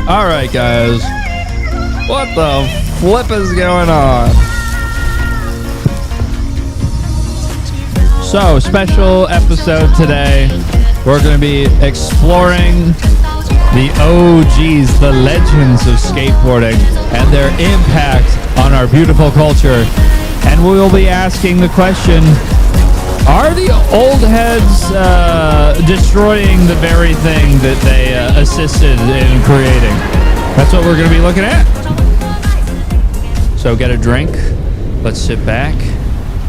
All right, guys. What the flip is going on? So, special episode today. We're going to be exploring the OGs, the legends of skateboarding, and their impact on our beautiful culture. And we will be asking the question, are the old heads destroying the very thing that they assisted in creating? That's what we're going to be looking at. So get a drink. Let's sit back.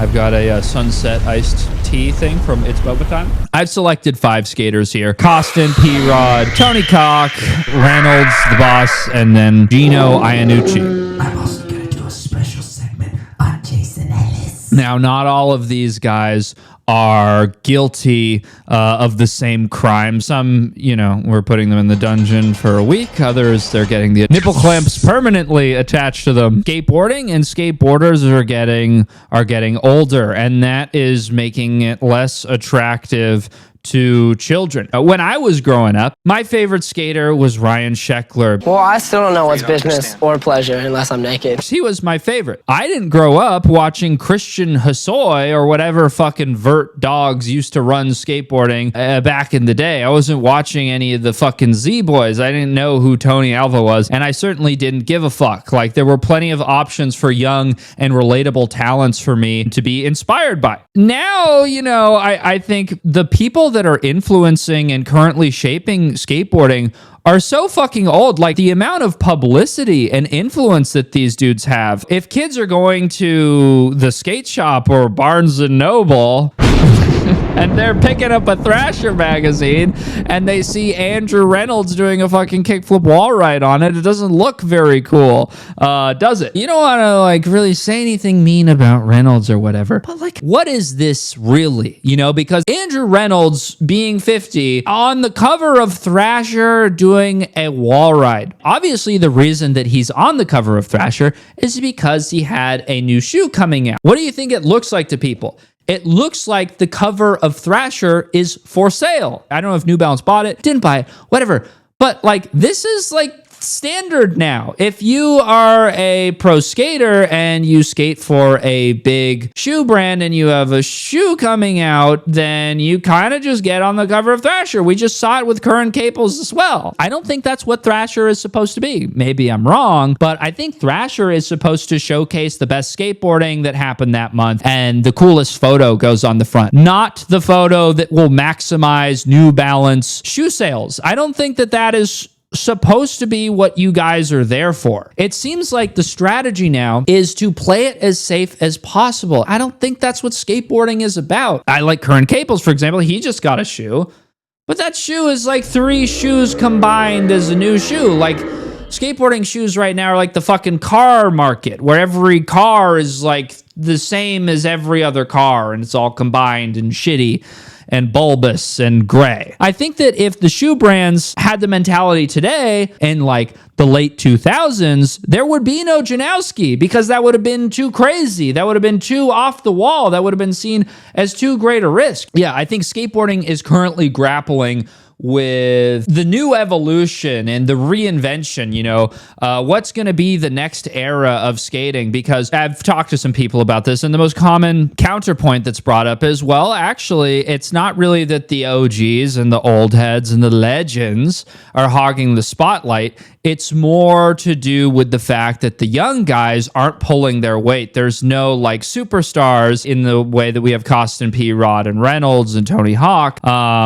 I've got a sunset iced tea thing from It's Boba Time. I've selected 5 skaters here. Costin, P-Rod, Tony Cock, Reynolds, the boss, and then Gino Iannucci. I'm also going to do a special segment on Jason Ellis. Now, not all of these guys are guilty of the same crime. Some, we're putting them in the dungeon for a week. Others, they're getting the nipple clamps permanently attached to them. Skateboarding and skateboarders are getting older, and that is making it less attractive to children. When I was growing up, my favorite skater was Ryan Sheckler. Well, I still don't know what's business or pleasure unless I'm naked. He was my favorite. I didn't grow up watching Christian Hosoi or whatever fucking vert dogs used to run skateboarding back in the day. I wasn't watching any of the fucking Z-Boys. I didn't know who Tony Alva was, and I certainly didn't give a fuck. Like, there were plenty of options for young and relatable talents for me to be inspired by. Now, I think the people that are influencing and currently shaping skateboarding are so fucking old. Like, the amount of publicity and influence that these dudes have. If kids are going to the skate shop or Barnes and Noble and they're picking up a Thrasher magazine and they see Andrew Reynolds doing a fucking kickflip wall ride on it, it doesn't look very cool, does it? You don't want to really say anything mean about Reynolds or whatever, but what is this really? Because Andrew Reynolds being 50 on the cover of Thrasher doing a wall ride. Obviously, the reason that he's on the cover of Thrasher is because he had a new shoe coming out. What do you think it looks like to people? It looks like the cover of Thrasher is for sale. I don't know if New Balance bought it, didn't buy it, whatever. But this is standard now. If you are a pro skater and you skate for a big shoe brand and you have a shoe coming out, then you kind of just get on the cover of Thrasher. We just saw it with Current Cables as well. I don't think that's what Thrasher is supposed to be. Maybe I'm wrong, but I think Thrasher is supposed to showcase the best skateboarding that happened that month, and the coolest photo goes on the front, not the photo that will maximize New Balance shoe sales. I don't think that is supposed to be what you guys are there for. It seems like the strategy now is to play it as safe as possible. I don't think that's what skateboarding is about. I like Current Cables, for example. He just got a shoe, but that shoe is 3 shoes combined as a new shoe. Skateboarding shoes right now are the fucking car market, where every car is the same as every other car, and it's all combined and shitty and bulbous and gray. I think that if the shoe brands had the mentality today in the late 2000s, there would be no Janowski, because that would have been too crazy. That would have been too off the wall. That would have been seen as too great a risk. Yeah, I think skateboarding is currently grappling with the new evolution and the reinvention, what's going to be the next era of skating, because I've talked to some people about this, and the most common counterpoint that's brought up is, well, actually, it's not really that the OGs and the old heads and the legends are hogging the spotlight. It's more to do with the fact that the young guys aren't pulling their weight. There's no superstars in the way that we have Costin, P-Rod, and Reynolds and Tony Hawk.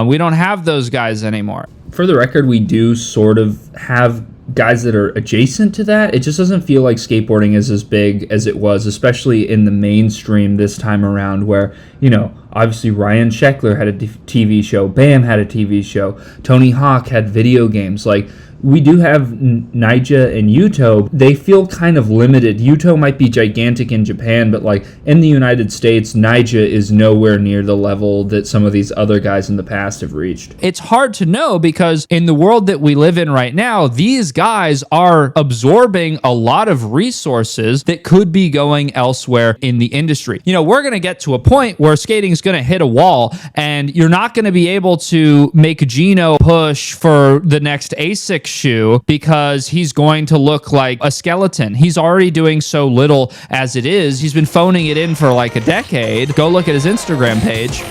We don't have those guys anymore. For the record, we do sort of have guys that are adjacent to that. It just doesn't feel like skateboarding is as big as it was, especially in the mainstream this time around, where, obviously Ryan Sheckler had a TV show, Bam had a TV show, Tony Hawk had video games. We do have Nyjah and Yuto. They feel kind of limited. Yuto might be gigantic in Japan, but in the United States, Nyjah is nowhere near the level that some of these other guys in the past have reached. It's hard to know, because in the world that we live in right now, these guys are absorbing a lot of resources that could be going elsewhere in the industry. We're going to get to a point where skating is going to hit a wall, and you're not going to be able to make Gino push for the next ASIC shoe because he's going to look like a skeleton. He's already doing so little as it is. He's been phoning it in for like a decade. Go look at his Instagram page.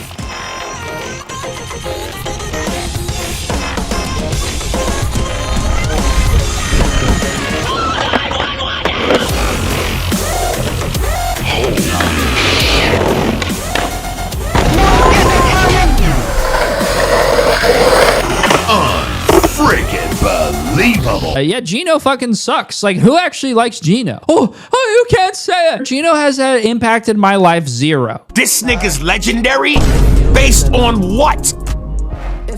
Yeah, Gino fucking sucks. Like, who actually likes Gino? Oh, you can't say it. Gino has impacted my life zero. This nigga's legendary? Based on what?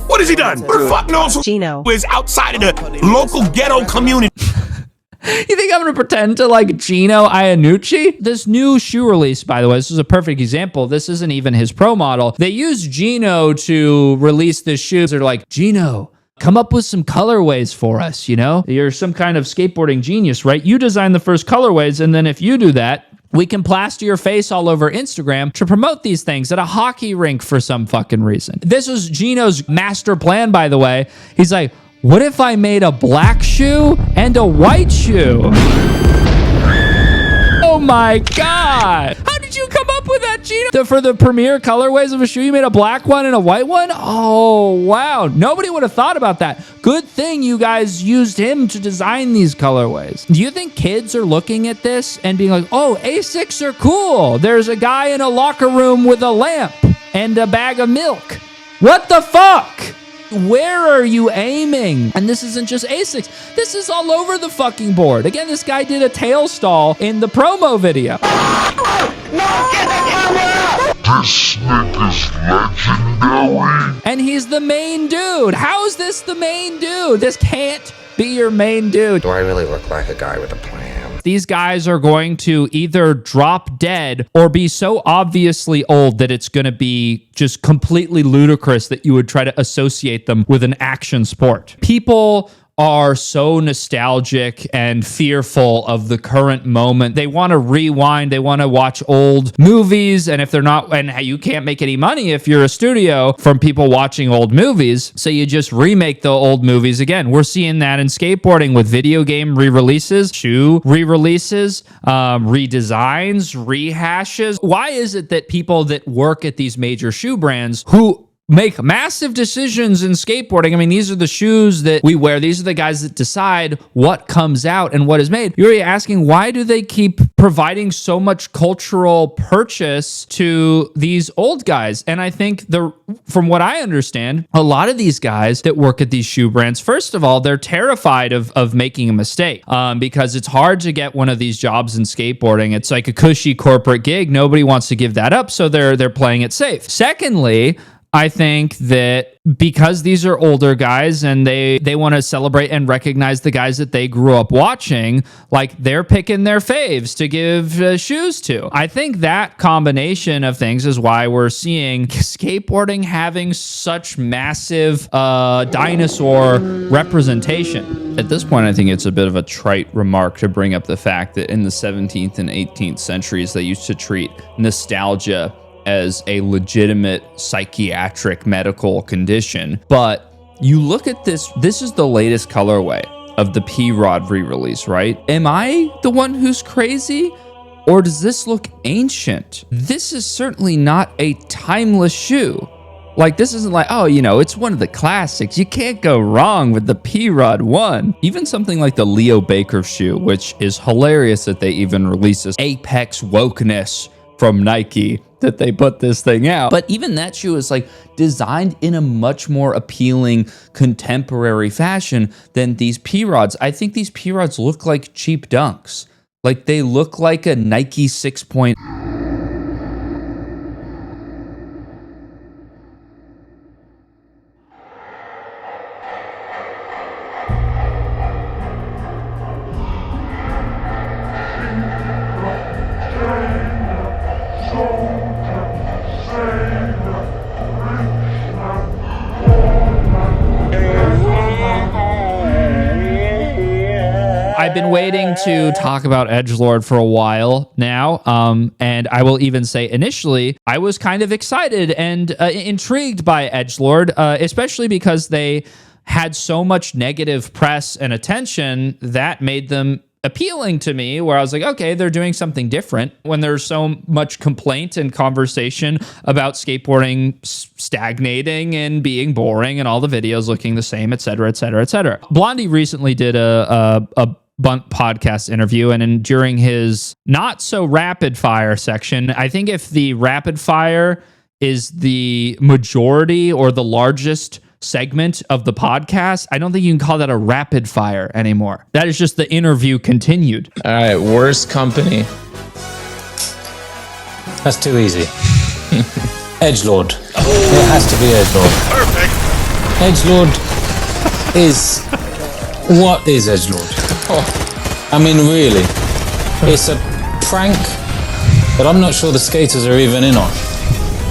What has he done? Who the fuck knows who Gino is outside of the local ghetto community? You think I'm going to pretend to like Gino Iannucci? This new shoe release, by the way, this is a perfect example. This isn't even his pro model. They used Gino to release this shoe. They're like, Gino, come up with some colorways for us, you know? You're some kind of skateboarding genius, right? You design the first colorways, and then if you do that, we can plaster your face all over Instagram to promote these things at a hockey rink for some fucking reason. This was Gino's master plan, by the way. He's like, what if I made a black shoe and a white shoe? Oh my God. How did you come up with that, Gino? For the premier colorways of a shoe, you made a black one and a white one? Oh, wow. Nobody would have thought about that. Good thing you guys used him to design these colorways. Do you think kids are looking at this and being like, oh, Asics are cool. There's a guy in a locker room with a lamp and a bag of milk. What the fuck? Where are you aiming? And this isn't just Asics. This is all over the fucking board. Again, this guy did a tail stall in the promo video. This nigga's legendary. And he's the main dude. How is this the main dude? This can't be your main dude. Do I really look like a guy with a plan? These guys are going to either drop dead or be so obviously old that it's going to be just completely ludicrous that you would try to associate them with an action sport. People are so nostalgic and fearful of the current moment. They want to rewind. They want to watch old movies. And if they're not, and you can't make any money if you're a studio from people watching old movies. So you just remake the old movies again. We're seeing that in skateboarding with video game re-releases, shoe re-releases, redesigns, rehashes. Why is it that people that work at these major shoe brands who make massive decisions in skateboarding? I mean, these are the shoes that we wear. These are the guys that decide what comes out and what is made. You're asking, why do they keep providing so much cultural purchase to these old guys? And I think from what I understand, a lot of these guys that work at these shoe brands, first of all, they're terrified of making a mistake because it's hard to get one of these jobs in skateboarding. It's like a cushy corporate gig. Nobody wants to give that up, so they're playing it safe. Secondly, I think that because these are older guys and they want to celebrate and recognize the guys that they grew up watching, like they're picking their faves to give shoes to. I think that combination of things is why we're seeing skateboarding having such massive dinosaur representation. At this point, I think it's a bit of a trite remark to bring up the fact that in the 17th and 18th centuries, they used to treat nostalgia as a legitimate psychiatric medical condition. But you look at this is the latest colorway of the P-Rod re-release, right? Am I the one who's crazy? Or does this look ancient? This is certainly not a timeless shoe. Like, this isn't like, oh, it's one of the classics. You can't go wrong with the P-Rod 1. Even something like the Leo Baker shoe, which is hilarious that they even release this apex wokeness from Nike that they put this thing out. But even that shoe is like designed in a much more appealing contemporary fashion than these P-Rods. I think these P-Rods look like cheap Dunks. Like they look like a Nike 6-point. I've been waiting to talk about Edgelord for a while now, and I will even say initially, I was kind of excited and intrigued by Edgelord, especially because they had so much negative press and attention that made them appealing to me, where I was like, okay, they're doing something different. When there's so much complaint and conversation about skateboarding stagnating and being boring and all the videos looking the same, et cetera, et cetera, et cetera. Blondie recently did a Bunt podcast interview, and during his not so rapid fire section, I think if the rapid fire is the majority or the largest segment of the podcast, I don't think you can call that a rapid fire anymore. That is just the interview continued. All right, worst company. That's too easy. Edgelord. It has to be Edgelord. Perfect. Edgelord is... What is Edgelord? Oh, I mean, really. It's a prank that I'm not sure the skaters are even in on.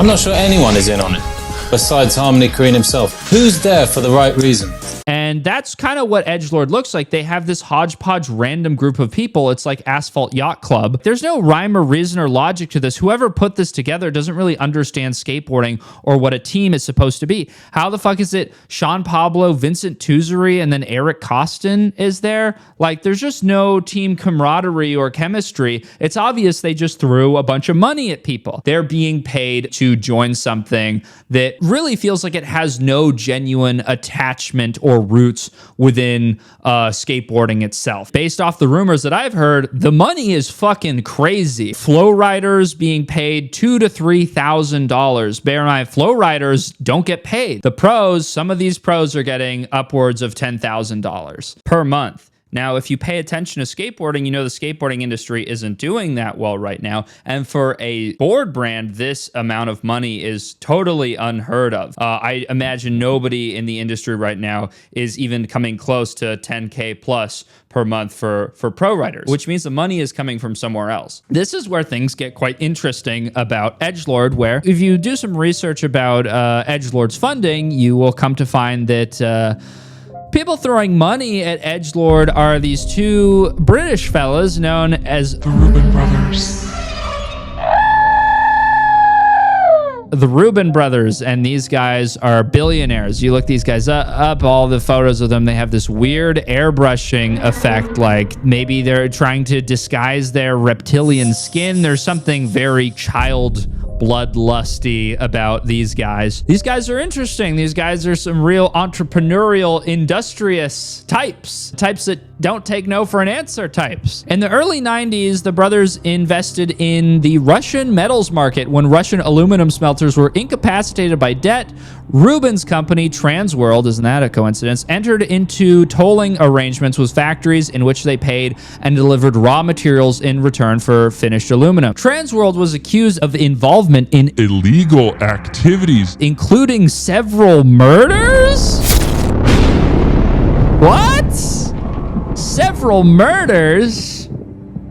I'm not sure anyone is in on it, besides Harmony Korine himself. Who's there for the right reason? And that's kind of what Edgelord looks like. They have this hodgepodge random group of people. It's like Asphalt Yacht Club. There's no rhyme or reason or logic to this. Whoever put this together doesn't really understand skateboarding or what a team is supposed to be. How the fuck is it Sean Pablo, Vincent Tuzeri, and then Eric Costin is there? Like, there's just no team camaraderie or chemistry. It's obvious they just threw a bunch of money at people. They're being paid to join something that really feels like it has no genuine attachment or roots within skateboarding itself. Based off the rumors that I've heard, the money is fucking crazy. Flow riders being paid $2,000 to $3,000. Bear in mind, flow riders don't get paid. The pros, some of these pros are getting upwards of $10,000 per month. Now, if you pay attention to skateboarding, you know the skateboarding industry isn't doing that well right now. And for a board brand, this amount of money is totally unheard of. I imagine nobody in the industry right now is even coming close to 10K plus per month for pro riders, which means the money is coming from somewhere else. This is where things get quite interesting about Edgelord, where if you do some research about Edgelord's funding, you will come to find that people throwing money at Edgelord are these two British fellas known as the Reuben Brothers. The Reuben Brothers, and these guys are billionaires. You look these guys up, all the photos of them, they have this weird airbrushing effect, like maybe they're trying to disguise their reptilian skin. There's something very child bloodlusty about these guys. These guys are interesting. These guys are some real entrepreneurial, industrious types that don't take no for an answer types. In the early 90s, the brothers invested in the Russian metals market when Russian aluminum smelters were incapacitated by debt. Reuben's company, Transworld, isn't that a coincidence, entered into tolling arrangements with factories in which they paid and delivered raw materials in return for finished aluminum. Transworld was accused of involvement in Illegal activities. including several murders? What? Several murders?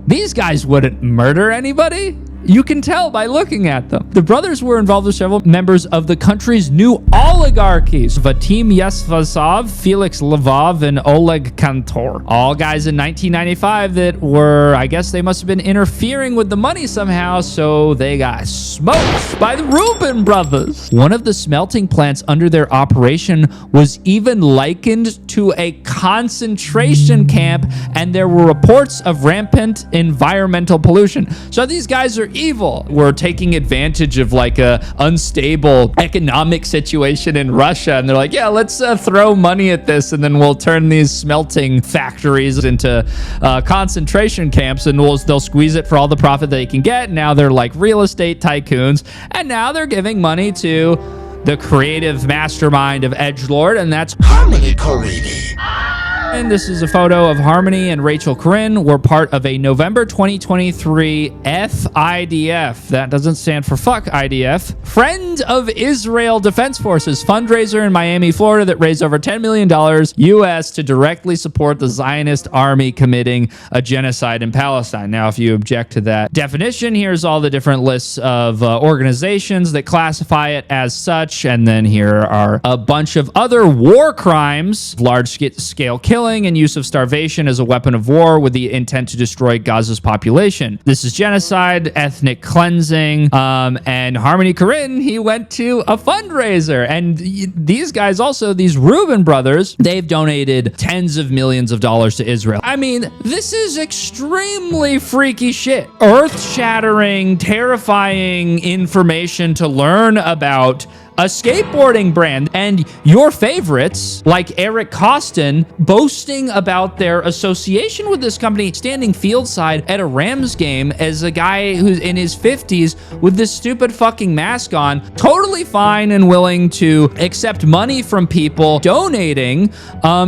These guys wouldn't murder anybody. You can tell by looking at them. The brothers were involved with several members of the country's new oligarchies. Vadim Yasvasov, Felix Lvov, and Oleg Kantor. All guys in 1995 that were, I guess they must have been interfering with the money somehow, so they got smoked by the Reuben brothers. One of the smelting plants under their operation was even likened to a concentration camp, and there were reports of rampant environmental pollution. So these guys are evil. We're taking advantage of like a unstable economic situation in Russia, and they're like, yeah, let's throw money at this, and then we'll turn these smelting factories into concentration camps, and they'll squeeze it for all the profit they can get. Now they're like real estate tycoons, and now they're giving money to the creative mastermind of Edgelord, and that's Harmony Korine. And this is a photo of Harmony and Rachel Korine. Were part of a November 2023 FIDF. That doesn't stand for fuck IDF. Friend of Israel Defense Forces fundraiser in Miami, Florida that raised over $10 million US to directly support the Zionist army committing a genocide in Palestine. Now, if you object to that definition, here's all the different lists of organizations that classify it as such. And then here are a bunch of other war crimes, large-scale killing, killing and use of starvation as a weapon of war with the intent to destroy Gaza's population. This is genocide, ethnic cleansing, and Harmony Korine, he went to a fundraiser. And these guys also, these Rubin brothers, they've donated tens of millions of dollars to Israel. I mean, this is extremely freaky shit. Earth-shattering, terrifying information to learn about a skateboarding brand, and your favorites like Eric Costin boasting about their association with this company, standing fieldside at a Rams game as a guy who's in his 50s with this stupid fucking mask on, totally fine and willing to accept money from people donating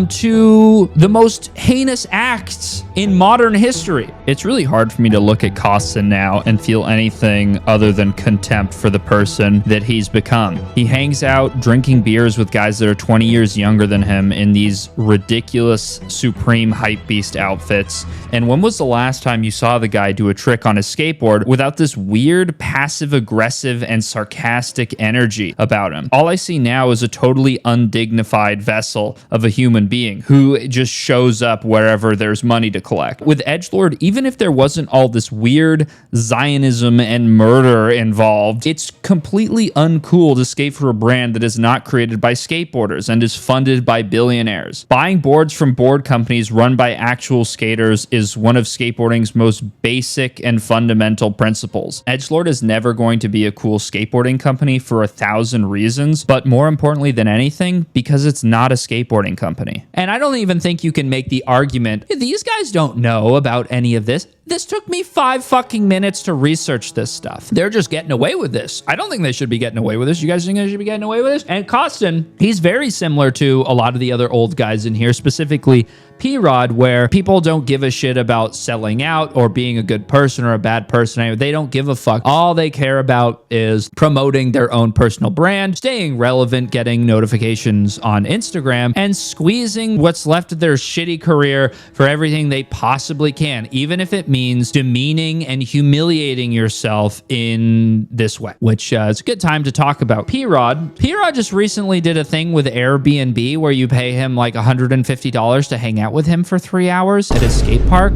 to the most heinous acts in modern history. It's really hard for me to look at Costin now and feel anything other than contempt for the person that he's become. He hangs out drinking beers with guys that are 20 years younger than him in these ridiculous Supreme hype beast outfits. And when was the last time you saw the guy do a trick on his skateboard without this weird passive aggressive and sarcastic energy about him? All I see now is a totally undignified vessel of a human being who just shows up wherever there's money to collect. With Edgelord, even if there wasn't all this weird Zionism and murder involved, it's completely uncool to skate for a brand that is not created by skateboarders and is funded by billionaires. Buying boards from board companies run by actual skaters is one of skateboarding's most basic and fundamental principles. Edgelord is never going to be a cool skateboarding company for 1,000 reasons, but more importantly than anything, because it's not a skateboarding company. And I don't even think you can make the argument, these guys don't know about any of this. This took me 5 fucking minutes to research this stuff. They're just getting away with this. I don't think they should be getting away with this. You guys think they should be getting away with this? And Costin, he's very similar to a lot of the other old guys in here, specifically P-Rod, where people don't give a shit about selling out or being a good person or a bad person. They don't give a fuck. All they care about is promoting their own personal brand, staying relevant, getting notifications on Instagram, and squeezing what's left of their shitty career for everything they possibly can, even if it means demeaning and humiliating yourself in this way, which is a good time to talk about P-Rod. P-Rod just recently did a thing with Airbnb where you pay him like $150 to hang out with him for 3 hours at his skate park.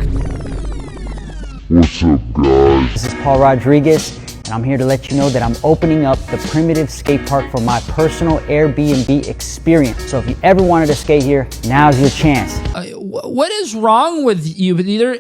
What's up, guys? This is Paul Rodriguez, and I'm here to let you know that I'm opening up the Primitive Skate Park for my personal Airbnb experience. So if you ever wanted to skate here, now's your chance. What is wrong with you?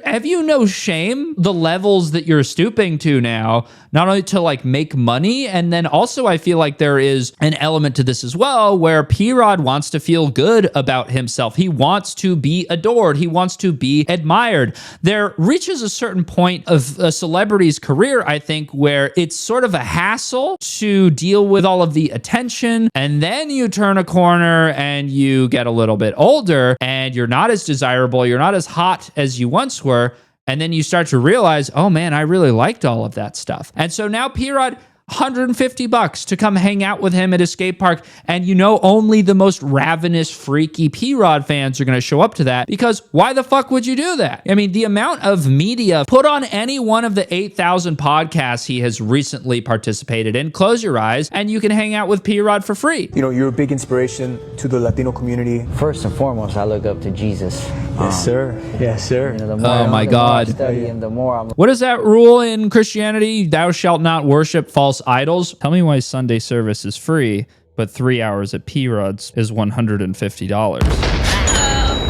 Have you no shame? The levels that you're stooping to now, not only to like make money, and then also I feel like there is an element to this as well where P-Rod wants to feel good about himself. He wants to be adored. He wants to be admired. There reaches a certain point of a celebrity's career, I think, where it's sort of a hassle to deal with all of the attention, and then you turn a corner and you get a little bit older and you're not as desirable, you're not as hot as you once were, and then you start to realize, oh man, I really liked all of that stuff. And so now P-Rod, $150 to come hang out with him at a skate park, and you know only the most ravenous, freaky P-Rod fans are going to show up to that, because why the fuck would you do that? I mean, the amount of media put on any one of the 8,000 podcasts he has recently participated in, close your eyes, and you can hang out with P-Rod for free. You know, you're a big inspiration to the Latino community. First and foremost, I look up to Jesus. Yes, sir. Yes, sir. You know, the more Oh my God. I study and the more I'm... What is that rule in Christianity? Thou shalt not worship false idols. Tell me why Sunday service is free, but 3 hours at P-Rod's is $150.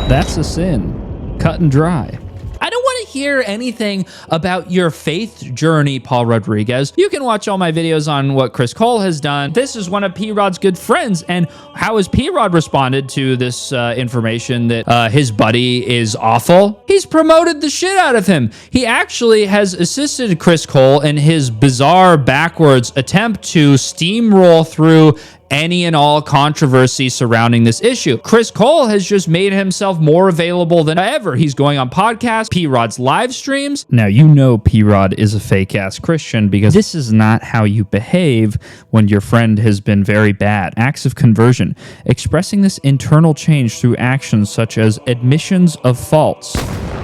That's a sin. Cut and dry. I don't want to hear anything about your faith journey, Paul Rodriguez. You can watch all my videos on what Chris Cole has done. This is one of P-Rod's good friends, and how has P-Rod responded to this information that his buddy is awful? He's promoted the shit out of him. He actually has assisted Chris Cole in his bizarre backwards attempt to steamroll through any and all controversy surrounding this issue. Chris Cole has just made himself more available than ever. He's going on podcasts, P-Rod's live streams. Now, you know P-Rod is a fake-ass Christian, because this is not how you behave when your friend has been very bad. Acts of conversion. Expressing this internal change through actions such as admissions of faults.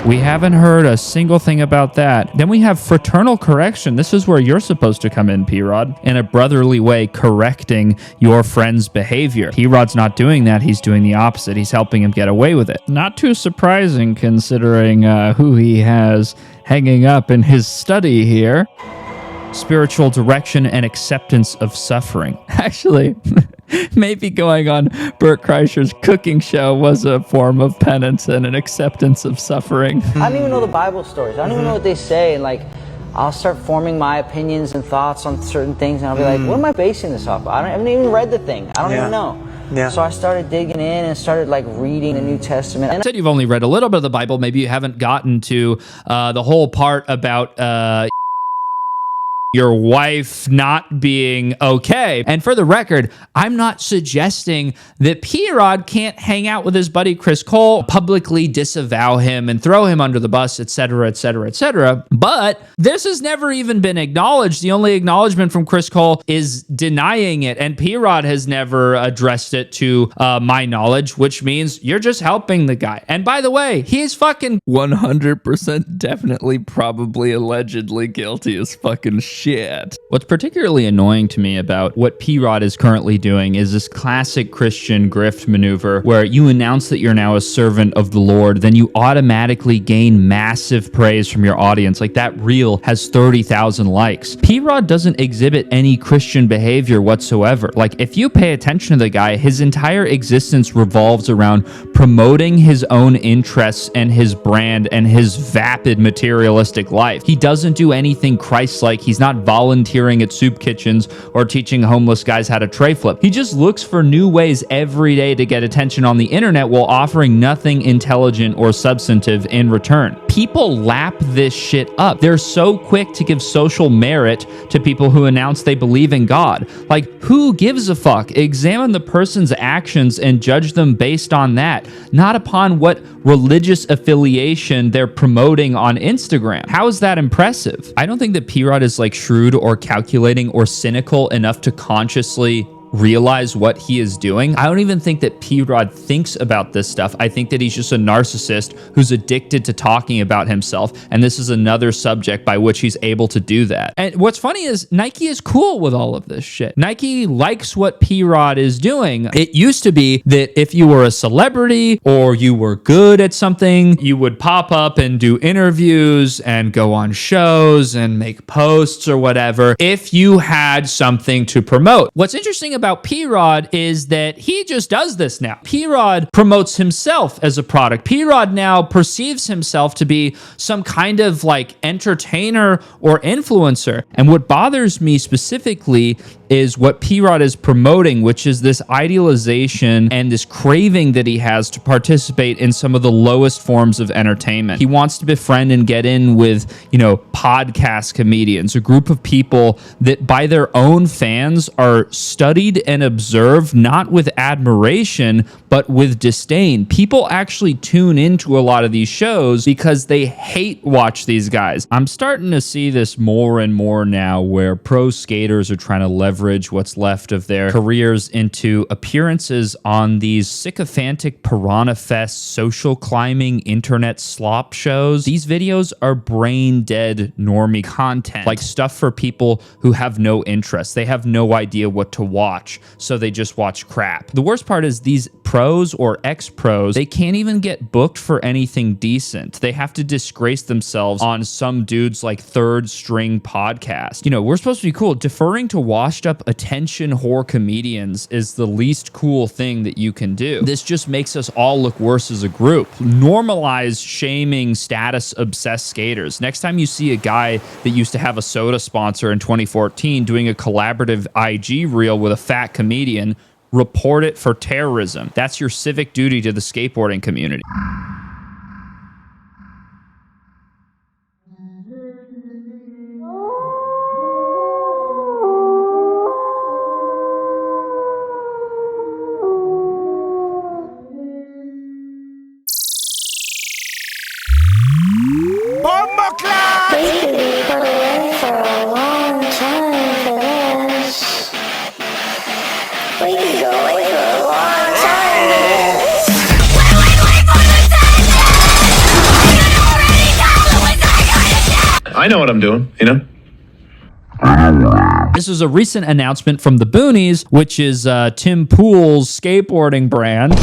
We haven't heard a single thing about that. Then we have fraternal correction. This is where you're supposed to come in, P-Rod, in a brotherly way, correcting your friend's behavior. P-Rod's not doing that. He's doing the opposite. He's helping him get away with it. Not too surprising considering who he has hanging up in his study here. Spiritual direction and acceptance of suffering. Actually, maybe going on Bert Kreischer's cooking show was a form of penance and an acceptance of suffering. I don't even know the Bible stories. I don't even know what they say. And like, I'll start forming my opinions and thoughts on certain things, and I'll be like, what am I basing this off? I haven't even read the thing. I don't even know. Yeah. So I started digging in and started like reading the New Testament. You said you've only read a little bit of the Bible. Maybe you haven't gotten to the whole part about your wife not being okay. And for the record, I'm not suggesting that P-Rod can't hang out with his buddy Chris Cole, publicly disavow him and throw him under the bus, etc., etc., etc. But this has never even been acknowledged. The only acknowledgement from Chris Cole is denying it, and P-Rod has never addressed it to my knowledge, which means you're just helping the guy. And by the way, he's fucking 100% definitely, probably, allegedly guilty as fucking shit. What's particularly annoying to me about what P-Rod is currently doing is this classic Christian grift maneuver where you announce that you're now a servant of the Lord, then you automatically gain massive praise from your audience. Like that reel has 30,000 likes. P-Rod doesn't exhibit any Christian behavior whatsoever. Like if you pay attention to the guy, his entire existence revolves around promoting his own interests and his brand and his vapid materialistic life. He doesn't do anything Christ-like. He's not volunteering at soup kitchens or teaching homeless guys how to tray flip. He just looks for new ways every day to get attention on the internet while offering nothing intelligent or substantive in return. People lap this shit up. They're so quick to give social merit to people who announce they believe in God. Like, who gives a fuck? Examine the person's actions and judge them based on that, not upon what religious affiliation they're promoting on Instagram. How is that impressive? I don't think that P-Rod is like shrewd or calculating or cynical enough to consciously realize what he is doing. I don't even think that P-Rod thinks about this stuff. I think that he's just a narcissist who's addicted to talking about himself, and this is another subject by which he's able to do that. And what's funny is Nike is cool with all of this shit. Nike likes what P-Rod is doing. It used to be that if you were a celebrity or you were good at something, you would pop up and do interviews and go on shows and make posts or whatever if you had something to promote. What's interesting about P-Rod is that he just does this now. P-Rod promotes himself as a product. P-Rod now perceives himself to be some kind of like entertainer or influencer. And what bothers me specifically is what P-Rod is promoting, which is this idealization and this craving that he has to participate in some of the lowest forms of entertainment. He wants to befriend and get in with, podcast comedians, a group of people that by their own fans are studied and observed, not with admiration, but with disdain. People actually tune into a lot of these shows because they hate watch these guys. I'm starting to see this more and more now where pro skaters are trying to leverage what's left of their careers into appearances on these sycophantic Piranha Fest social climbing internet slop shows. These videos are brain dead normie content, like stuff for people who have no interest. They have no idea what to watch, so they just watch crap. The worst part is these pros or ex-pros, they can't even get booked for anything decent. They have to disgrace themselves on some dude's like third string podcast. We're supposed to be cool. Deferring to washed up attention whore comedians is the least cool thing that you can do. This just makes us all look worse as a group. Normalize shaming status obsessed skaters. Next time you see a guy that used to have a soda sponsor in 2014 doing a collaborative IG reel with a fat comedian, report it for terrorism. That's your civic duty to the skateboarding community. We could go away for a long time. I know what I'm doing, you know? This is a recent announcement from the Boonies, which is Tim Pool's skateboarding brand.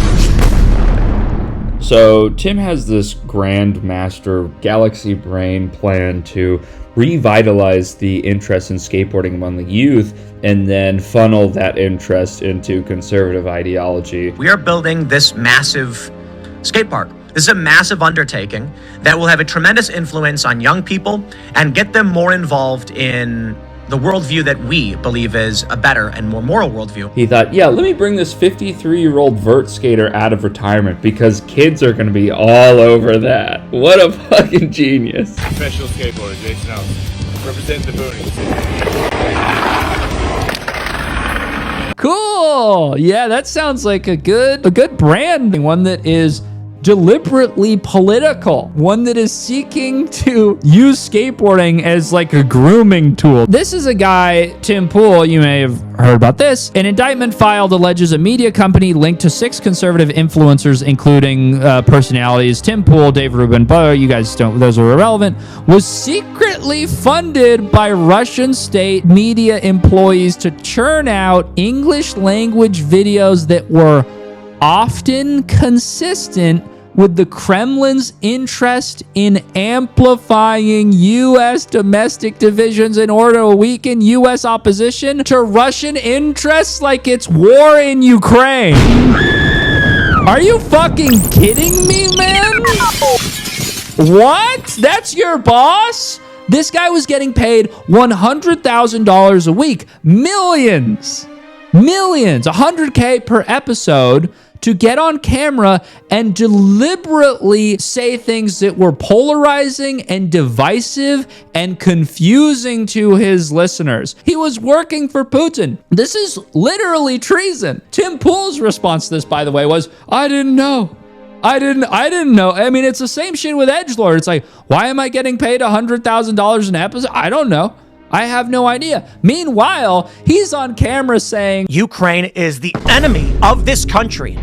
So Tim has this grandmaster galaxy brain plan to revitalize the interest in skateboarding among the youth and then funnel that interest into conservative ideology. We are building this massive skate park. This is a massive undertaking that will have a tremendous influence on young people and get them more involved in the worldview that we believe is a better and more moral worldview. He thought, yeah, let me bring this 53-year-old vert skater out of retirement because kids are going to be all over that. What a fucking genius. Professional skateboarder, Jason Ellis. Represent the Boonies. Cool. Yeah, that sounds like a good brand. One that is deliberately political, one that is seeking to use skateboarding as like a grooming tool. This is a guy, Tim Pool, you may have heard about this. An indictment filed alleges a media company linked to 6 conservative influencers, including personalities Tim Pool, Dave Rubin, but you guys don't, those are irrelevant, was secretly funded by Russian state media employees to churn out English language videos that were often consistent with the Kremlin's interest in amplifying U.S. domestic divisions in order to weaken U.S. opposition to Russian interests like it's war in Ukraine. Are you fucking kidding me, man? What? That's your boss? This guy was getting paid $100,000 a week. Millions, 100K per episode to get on camera and deliberately say things that were polarizing and divisive and confusing to his listeners. He was working for Putin. This is literally treason. Tim Pool's response to this, by the way, was, I didn't know. I didn't know. I mean, it's the same shit with Edgelord. It's like, why am I getting paid $100,000 an episode? I don't know. I have no idea. Meanwhile, he's on camera saying, Ukraine is the enemy of this country.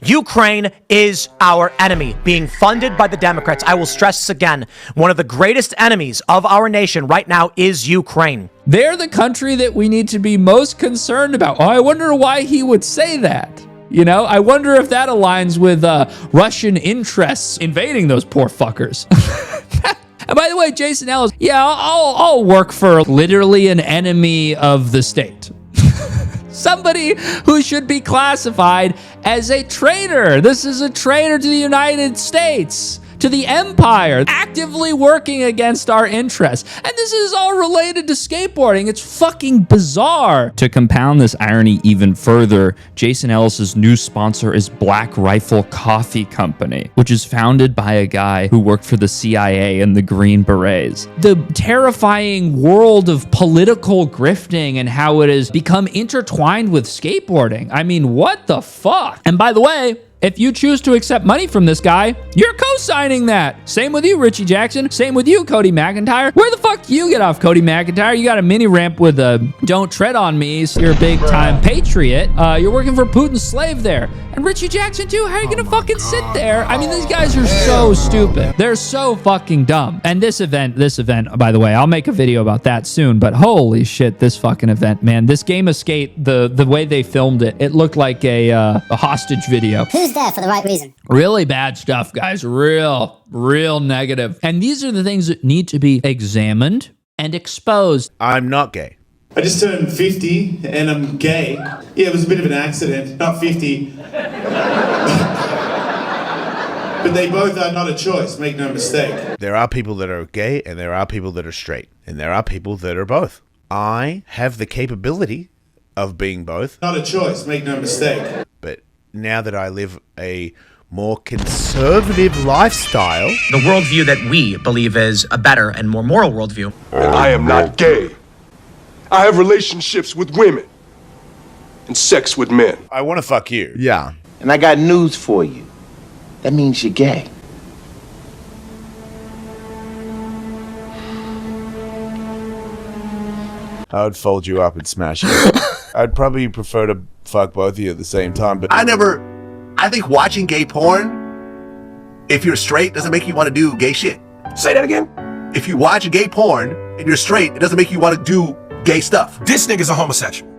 Ukraine is our enemy, being funded by the Democrats. I will stress this again. One of the greatest enemies of our nation right now is Ukraine. They're the country that we need to be most concerned about. Oh, I wonder why he would say that. You know, I wonder if that aligns with Russian interests invading those poor fuckers. And by the way, Jason Ellis, yeah, I'll work for literally an enemy of the state. Somebody who should be classified as a traitor. This is a traitor to the United States, to the empire, actively working against our interests. And this is all related to skateboarding. It's fucking bizarre. To compound this irony even further, Jason Ellis's new sponsor is Black Rifle Coffee Company, which is founded by a guy who worked for the CIA and the Green Berets. The terrifying world of political grifting and how it has become intertwined with skateboarding. I mean, what the fuck? And by the way, if you choose to accept money from this guy, you're co-signing that. Same with you, Richie Jackson. Same with you, Cody McIntyre. Where the fuck do you get off, Cody McIntyre? You got a mini ramp with a "Don't Tread on Me," so you're a big-time patriot. You're working for Putin's slave there. And Richie Jackson, too. How are you gonna fucking sit there? I mean, these guys are so stupid. They're so fucking dumb. And this event, by the way, I'll make a video about that soon, but holy shit, this fucking event, man. This game of skate, the way they filmed it, it looked like a hostage video. Who's there for the right reason? Really bad stuff, guys. Real negative. And these are the things that need to be examined and exposed. I'm not gay. I just turned 50 and I'm gay. Yeah, it was a bit of an accident. Not 50. But they both are not a choice, make no mistake. There are people that are gay and there are people that are straight. And there are people that are both. I have the capability of being both. Not a choice, make no mistake. But now that I live a more conservative lifestyle, the worldview that we believe is a better and more moral worldview. I am not gay. I have relationships with women and sex with men. I want to fuck you. Yeah. And I got news for you. That means you're gay. I would fold you up and smash you. I'd probably prefer to fuck both of you at the same time, but I think watching gay porn, if you're straight, doesn't make you want to do gay shit. Say that again? if you watch gay porn and you're straight, it doesn't make you want to do gay stuff. This nigga's a homosexual.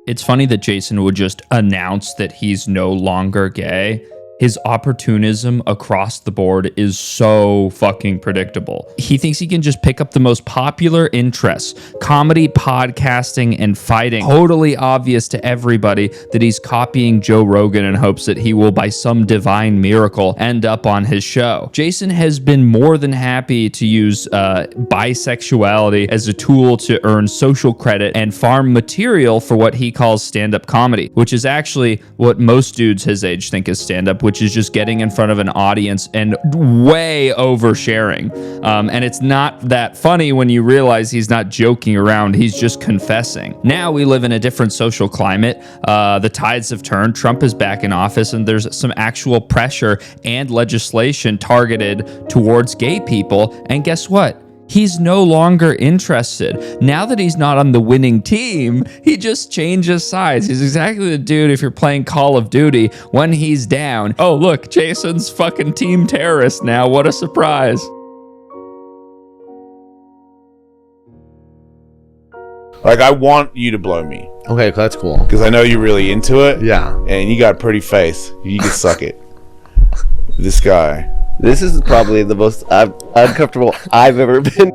It's funny that Jason would just announce that he's no longer gay. His opportunism across the board is so fucking predictable. He thinks he can just pick up the most popular interests, comedy, podcasting, and fighting. Totally obvious to everybody that he's copying Joe Rogan in hopes that he will, by some divine miracle, end up on his show. Jason has been more than happy to use bisexuality as a tool to earn social credit and farm material for what he calls stand-up comedy, which is actually what most dudes his age think is stand-up, which is just getting in front of an audience and way oversharing. And it's not that funny when you realize he's not joking around, he's just confessing. Now we live in a different social climate. The tides have turned, Trump is back in office, and there's some actual pressure and legislation targeted towards gay people. And guess what? He's no longer interested. Now that he's not on the winning team, he just changes sides. He's exactly the dude if you're playing Call of Duty when he's down. Oh, look, Jason's fucking team terrorist now. What a surprise. Like, I want you to blow me. Okay, that's cool. Because I know you're really into it. Yeah. And you got a pretty face. You can suck it. This guy. This is probably the most uncomfortable I've ever been.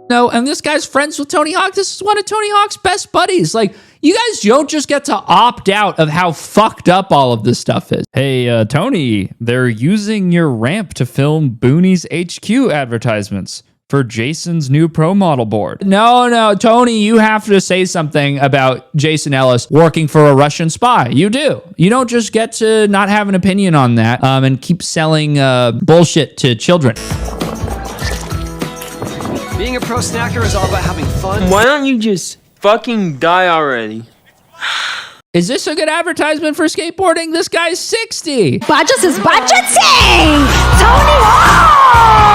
No, and this guy's friends with Tony Hawk. This is one of Tony Hawk's best buddies. Like, you guys don't just get to opt out of how fucked up all of this stuff is. Hey, Tony, they're using your ramp to film Booney's HQ advertisements for Jason's new pro model board. No, Tony, you have to say something about Jason Ellis working for a Russian spy. You do. You don't just get to not have an opinion on that and keep selling bullshit to children. Being a pro snacker is all about having fun. Why don't you just fucking die already? Is this a good advertisement for skateboarding? This guy's 60. Budgets is budgeting! Tony Hawk!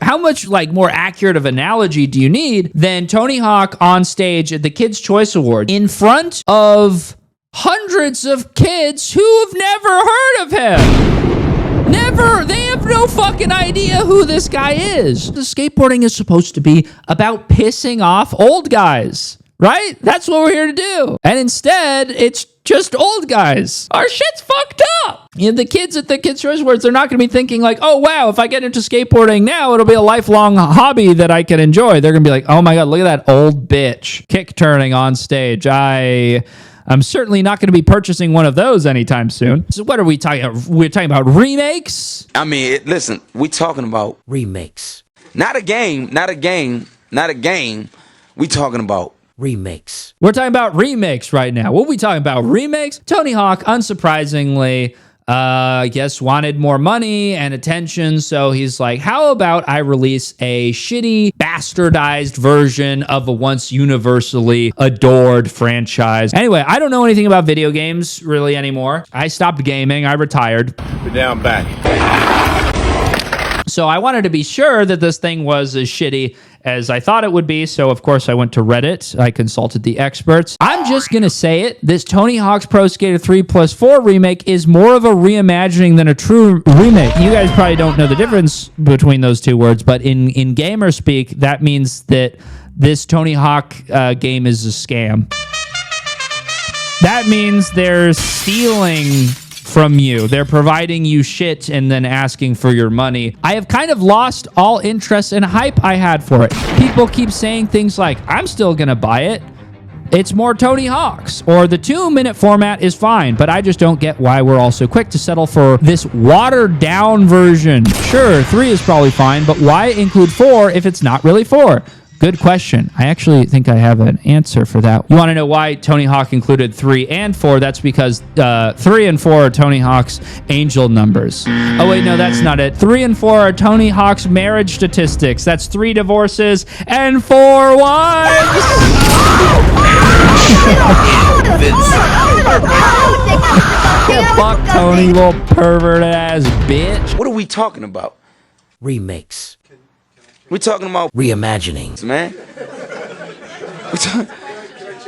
How much more accurate of analogy do you need than Tony Hawk on stage at the Kids' Choice Award in front of hundreds of kids who have never heard of him? Never. They have no fucking idea who this guy is. The skateboarding is supposed to be about pissing off old guys, right? That's what we're here to do. And instead, it's just old guys. Our shit's fucked up. You know, the kids at the Kids' Choice Awards, they're not going to be thinking like, oh, wow, if I get into skateboarding now, it'll be a lifelong hobby that I can enjoy. They're going to be like, oh my God, look at that old bitch kick turning on stage. I'm certainly not going to be purchasing one of those anytime soon. So what are we talking about? We're talking about remakes? I mean, listen, we're talking about remakes. Not a game. We talking about remakes. We're talking about remakes right now. What are we talking about? Remakes? Tony Hawk, unsurprisingly, wanted more money and attention. So he's like, how about I release a shitty, bastardized version of a once universally adored franchise? Anyway, I don't know anything about video games really anymore. I stopped gaming. I retired. But now I'm back. So I wanted to be sure that this thing was as shitty as I thought it would be. So, of course, I went to Reddit. I consulted the experts. I'm just going to say it. This Tony Hawk's Pro Skater 3+4 remake is more of a reimagining than a true remake. You guys probably don't know the difference between those two words, but in gamer speak, that means that this Tony Hawk game is a scam. That means they're stealing from you. They're providing you shit and then asking for your money. I have kind of lost all interest and hype I had for it. People keep saying things like, I'm still gonna buy it. It's more Tony Hawk's. Or the 2-minute format is fine, but I just don't get why we're all so quick to settle for this watered down version. Sure, 3 is probably fine, but why include 4 if it's not really 4? Good question. I actually think I have an answer for that. You want to know why Tony Hawk included 3 and 4? That's because 3 and 4 are Tony Hawk's angel numbers. Oh, wait, no, that's not it. 3 and 4 are Tony Hawk's marriage statistics. That's 3 divorces and 4 wives. Fuck Tony, little pervert ass bitch. What are we talking about? Remakes. We're talking about reimagining, man.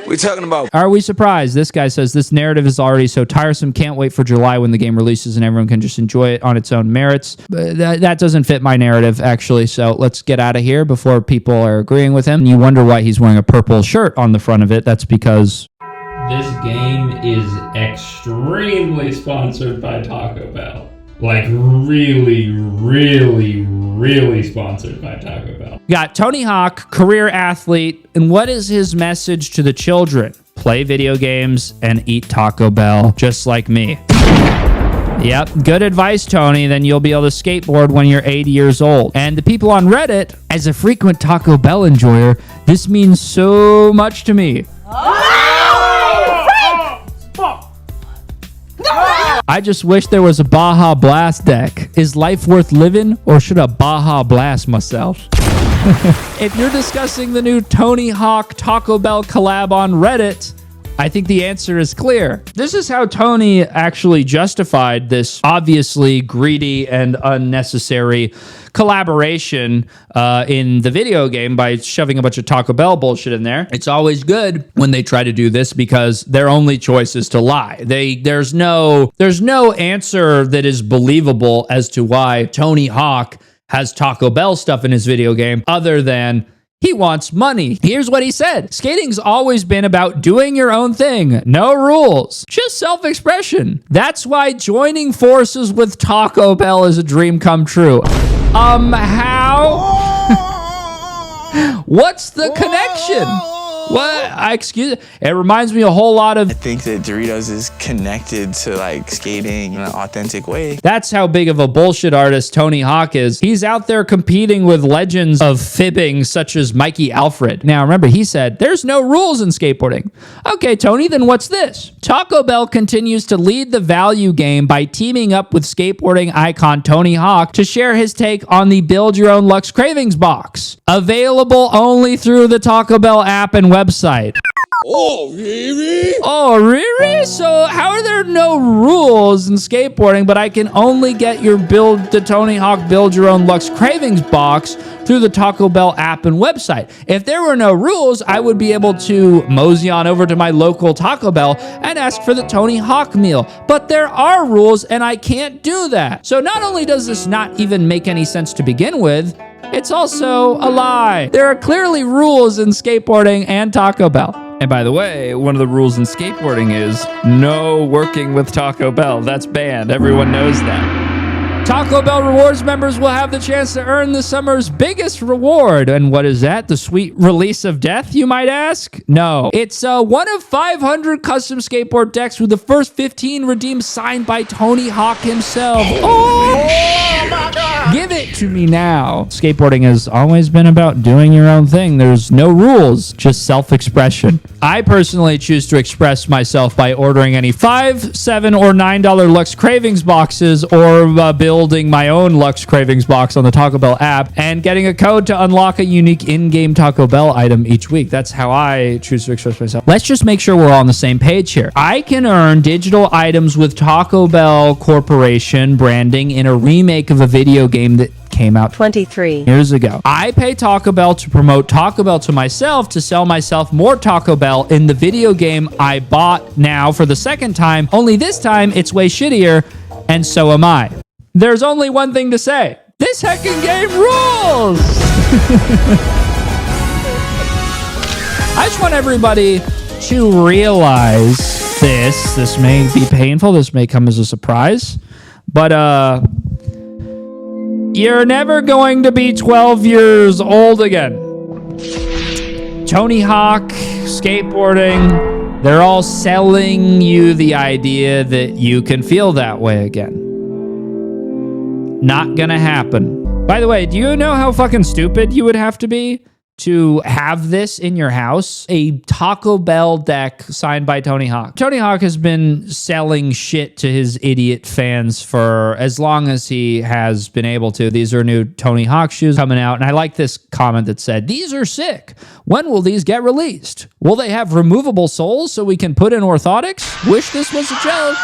We talking about. Are we surprised? This guy says this narrative is already so tiresome. Can't wait for July when the game releases and everyone can just enjoy it on its own merits. That doesn't fit my narrative, actually. So let's get out of here before people are agreeing with him. And you wonder why he's wearing a purple shirt on the front of it. That's because this game is extremely sponsored by Taco Bell. Like really, really, really sponsored by Taco Bell. Got Tony Hawk, career athlete, and what is his message to the children? Play video games and eat Taco Bell, just like me. Yep, good advice, Tony. Then you'll be able to skateboard when you're 80 years old. And the people on Reddit, as a frequent Taco Bell enjoyer, this means so much to me. I just wish there was a Baja Blast deck. Is life worth living, or should I Baja Blast myself? If you're discussing the new Tony Hawk Taco Bell collab on Reddit, I think the answer is clear. This is how Tony actually justified this obviously greedy and unnecessary collaboration in the video game by shoving a bunch of Taco Bell bullshit in there. It's always good when they try to do this because their only choice is to lie. There's no answer that is believable as to why Tony Hawk has Taco Bell stuff in his video game other than he wants money. Here's what he said. Skating's always been about doing your own thing. No rules. Just self-expression. That's why joining forces with Taco Bell is a dream come true. How? What's the connection? What? Excuse me. It reminds me a whole lot of... I think that Doritos is connected to like skating in an authentic way. That's how big of a bullshit artist Tony Hawk is. He's out there competing with legends of fibbing such as Mikey Alfred. Now remember, he said, there's no rules in skateboarding. Okay, Tony, then what's this? Taco Bell continues to lead the value game by teaming up with skateboarding icon Tony Hawk to share his take on the Build Your Own Lux Cravings box. Available only through the Taco Bell app and website. Oh, really? Oh, really? So how are there no rules in skateboarding, but I can only get the Tony Hawk Build Your Own Lux Cravings box through the Taco Bell app and website? If there were no rules, I would be able to mosey on over to my local Taco Bell and ask for the Tony Hawk meal. But there are rules, and I can't do that. So not only does this not even make any sense to begin with, it's also a lie. There are clearly rules in skateboarding and Taco Bell. And by the way, one of the rules in skateboarding is no working with Taco Bell. That's banned. Everyone knows that. Taco Bell Rewards members will have the chance to earn the summer's biggest reward. And what is that? The sweet release of death, you might ask? No. It's one of 500 custom skateboard decks with the first 15 redeemed signed by Tony Hawk himself. Oh my God! Give it to me now. Skateboarding has always been about doing your own thing. There's no rules, just self-expression. I personally choose to express myself by ordering any $5, $7, or $9 Lux Cravings boxes or building my own Lux Cravings box on the Taco Bell app and getting a code to unlock a unique in-game Taco Bell item each week. That's how I choose to express myself. Let's just make sure we're all on the same page here. I can earn digital items with Taco Bell Corporation branding in a remake of a video game that came out 23 years ago. I pay Taco Bell to promote Taco Bell to myself to sell myself more Taco Bell in the video game I bought now for the second time, only this time it's way shittier, and so am I. There's only one thing to say. This heckin' game rules! I just want everybody to realize this. This may be painful. This may come as a surprise. But, you're never going to be 12 years old again. Tony Hawk, skateboarding, they're all selling you the idea that you can feel that way again. Not gonna happen. By the way, do you know how fucking stupid you would have to be to have this in your house? A Taco Bell deck signed by Tony Hawk. Tony Hawk has been selling shit to his idiot fans for as long as he has been able to. These are new Tony Hawk shoes coming out, and I like this comment that said, "These are sick. When will these get released? Will they have removable soles so we can put in orthotics? Wish this was a joke."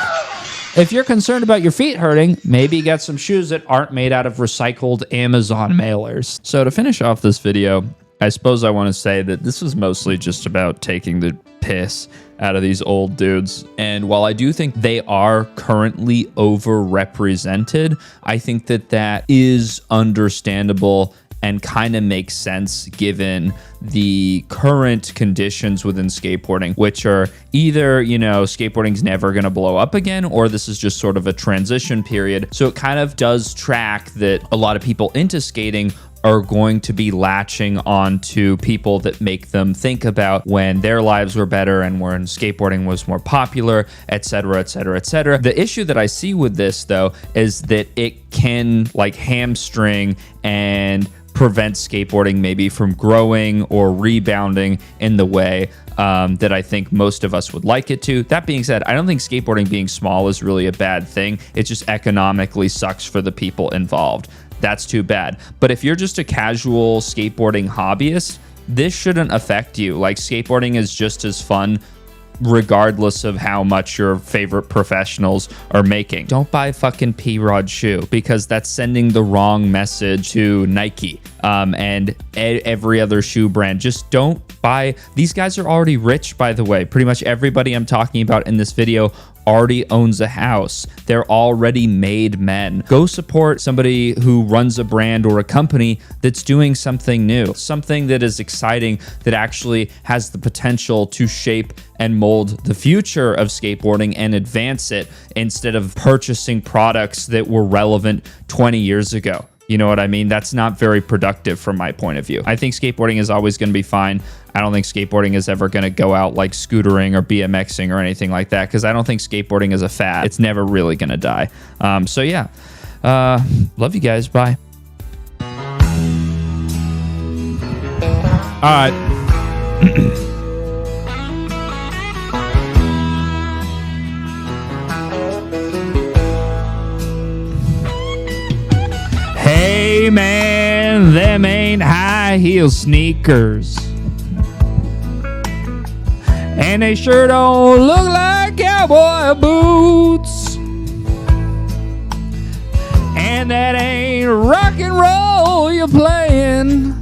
If you're concerned about your feet hurting, maybe get some shoes that aren't made out of recycled Amazon mailers. So to finish off this video, I suppose I want to say that this is mostly just about taking the piss out of these old dudes. And while I do think they are currently overrepresented, I think that that is understandable and kind of makes sense given the current conditions within skateboarding, which are either, you know, skateboarding's never going to blow up again, or this is just sort of a transition period. So it kind of does track that a lot of people into skating are going to be latching on to people that make them think about when their lives were better and when skateboarding was more popular, etc., etc., etc. The issue that I see with this, though, is that it can like hamstring and prevent skateboarding maybe from growing or rebounding in the way that I think most of us would like it to. That being said, I don't think skateboarding being small is really a bad thing. It just economically sucks for the people involved. That's too bad. But if you're just a casual skateboarding hobbyist, this shouldn't affect you. Like, skateboarding is just as fun regardless of how much your favorite professionals are making. Don't buy a fucking P-Rod shoe, because that's sending the wrong message to Nike and every other shoe brand. Just don't buy. These guys are already rich, by the way. Pretty much everybody I'm talking about in this video already owns a house. They're already made men. Go support somebody who runs a brand or a company that's doing something new, something that is exciting, that actually has the potential to shape and mold the future of skateboarding and advance it, instead of purchasing products that were relevant 20 years ago. You know what I mean? That's not very productive from my point of view. I think skateboarding is always going to be fine. I don't think skateboarding is ever going to go out like scootering or BMXing or anything like that, because I don't think skateboarding is a fad. It's never really going to die. So yeah, love you guys. Bye. All right. Hey man, them ain't high heel sneakers, and they sure don't look like cowboy boots, and that ain't rock and roll you're playing,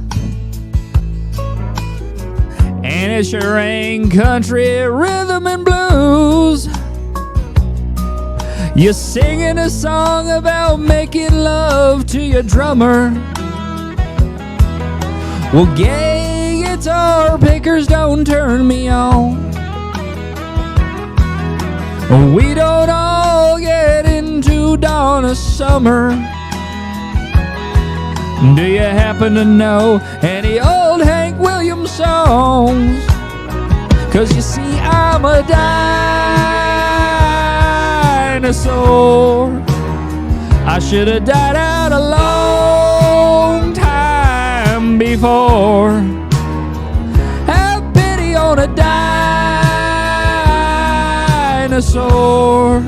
and it sure ain't country rhythm and blues. You're singing a song about making love to your drummer. Well, gay guitar pickers don't turn me on. We don't all get into Donna Summer. Do you happen to know any old Hank Williams songs? 'Cause you see, I'm a dinosaur. I should have died out a long time before. Have pity on a dinosaur.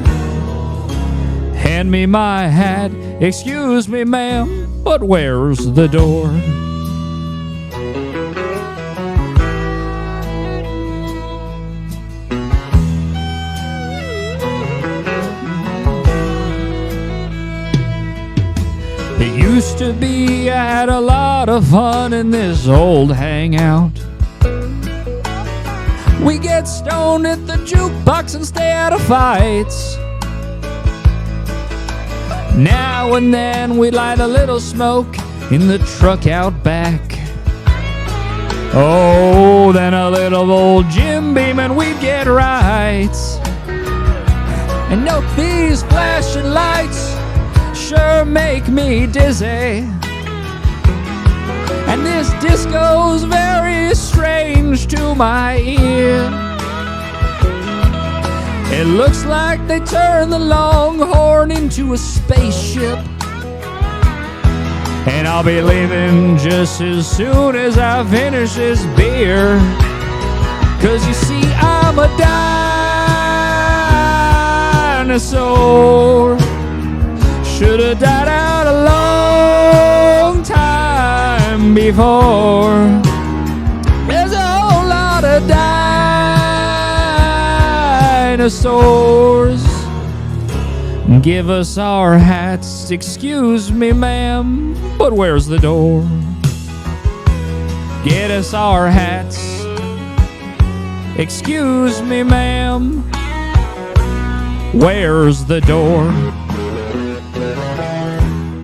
Hand me my hat. Excuse me, ma'am, but where's the door? It used to be I had a lot of fun in this old hangout. We get stoned at the jukebox and stay out of fights. Now and then we light a little smoke in the truck out back. Oh, then a little old Jim Beam and we'd get right. And note these flashing lights sure make me dizzy. And this disco's very strange to my ear. It looks like they turned the Longhorn into a spaceship. And I'll be leaving just as soon as I finish this beer. 'Cause you see, I'm a dinosaur. Should've died out a long time before. There's a whole lot of dinosaurs. Give us our hats. Excuse me, ma'am, but where's the door? get us our hats. Excuse me, ma'am, where's the door?